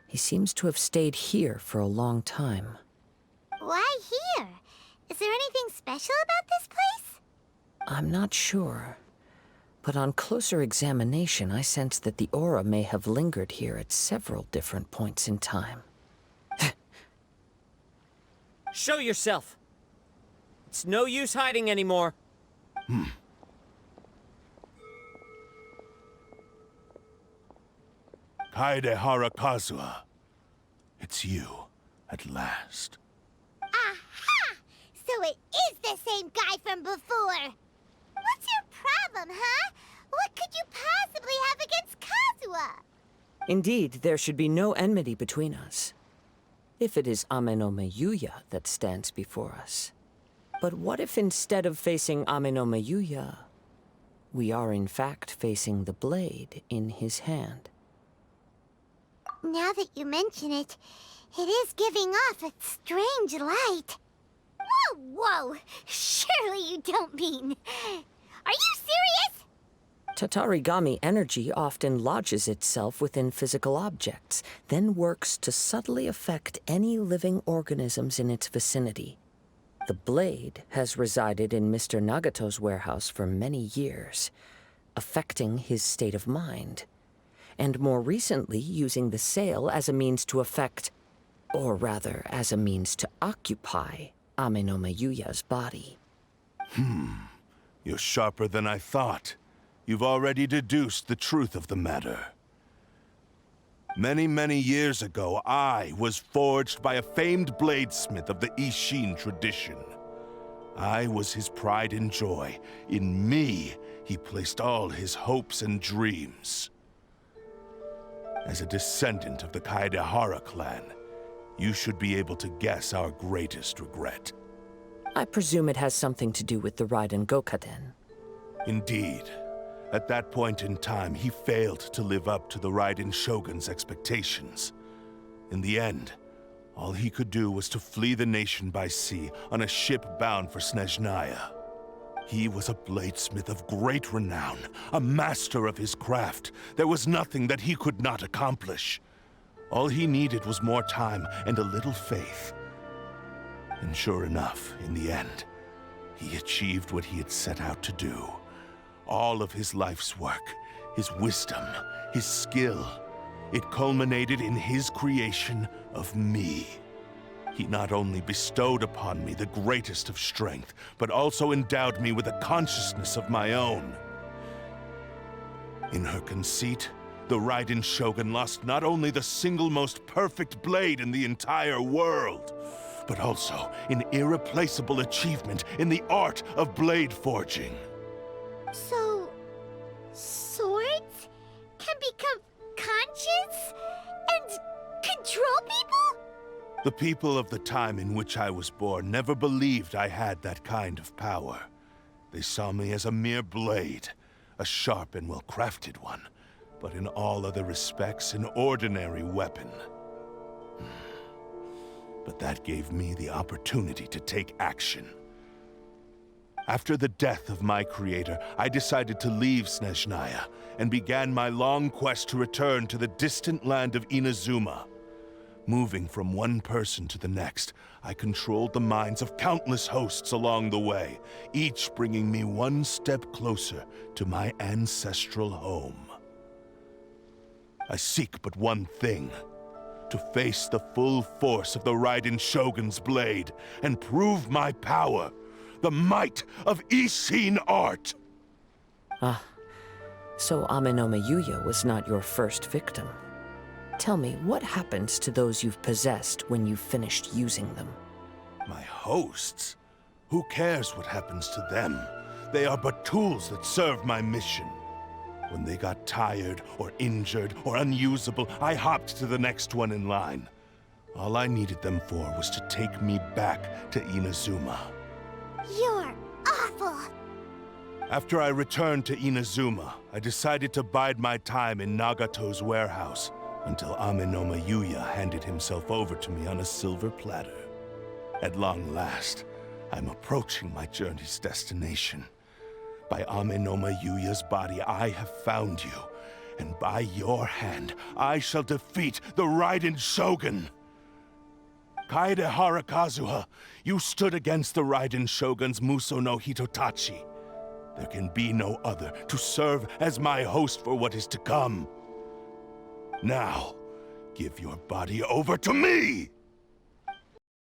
He seems to have stayed here for a long time. Why here? Is there anything special about this place? I'm not sure. But on closer examination, I sense that the aura may have lingered here at several different points in time. Show yourself! It's no use hiding anymore. Kaedehara Kazuha. It's you, at last. Aha! So it is the same guy from before! What's your problem, huh? What could you possibly have against Kazuha? Indeed, there should be no enmity between us. If it is Amenoma Yuuya that stands before us. But what if instead of facing Amenoma Yuuya, we are in fact facing the blade in his hand? Now that you mention it, it is giving off a strange light. Whoa, whoa! Surely you don't mean... Are you serious? Tatarigami energy often lodges itself within physical objects, then works to subtly affect any living organisms in its vicinity. The blade has resided in Mr. Nagato's warehouse for many years, affecting his state of mind, and more recently using the sale as a means to affect, or rather as a means to occupy, Amenoma Yuuya's body. You're sharper than I thought. You've already deduced the truth of the matter. Many, many years ago, I was forged by a famed bladesmith of the Isshin tradition. I was his pride and joy. In me, he placed all his hopes and dreams. As a descendant of the Kaedehara clan, you should be able to guess our greatest regret. I presume it has something to do with the Raiden Gokaden. Indeed. At that point in time, he failed to live up to the Raiden Shogun's expectations. In the end, all he could do was to flee the nation by sea on a ship bound for Snezhnaya. He was a bladesmith of great renown, a master of his craft. There was nothing that he could not accomplish. All he needed was more time and a little faith. And sure enough, in the end, he achieved what he had set out to do. All of his life's work, his wisdom, his skill, it culminated in his creation of me. He not only bestowed upon me the greatest of strength, but also endowed me with a consciousness of my own. In her conceit, the Raiden Shogun lost not only the single most perfect blade in the entire world, but also an irreplaceable achievement in the art of blade forging. So... swords can become conscious and control people? The people of the time in which I was born never believed I had that kind of power. They saw me as a mere blade, a sharp and well-crafted one, but in all other respects an ordinary weapon. But that gave me the opportunity to take action. After the death of my creator, I decided to leave Snezhnaya and began my long quest to return to the distant land of Inazuma. Moving from one person to the next, I controlled the minds of countless hosts along the way, each bringing me one step closer to my ancestral home. I seek but one thing: to face the full force of the Raiden Shogun's blade and prove my power. The might of Isshin art! Ah, so Amenoma Yuuya was not your first victim. Tell me, what happens to those you've possessed when you've finished using them? My hosts? Who cares what happens to them? They are but tools that serve my mission. When they got tired, or injured, or unusable, I hopped to the next one in line. All I needed them for was to take me back to Inazuma. You're awful! After I returned to Inazuma, I decided to bide my time in Nagato's warehouse until Amenoma Yuuya handed himself over to me on a silver platter. At long last, I'm approaching my journey's destination. By Amenoma Yuuya's body, I have found you, and by your hand, I shall defeat the Raiden Shogun. Kaedehara Kazuha, you stood against the Raiden Shogun's Muso no Hitotachi. There can be no other to serve as my host for what is to come. Now, give your body over to me!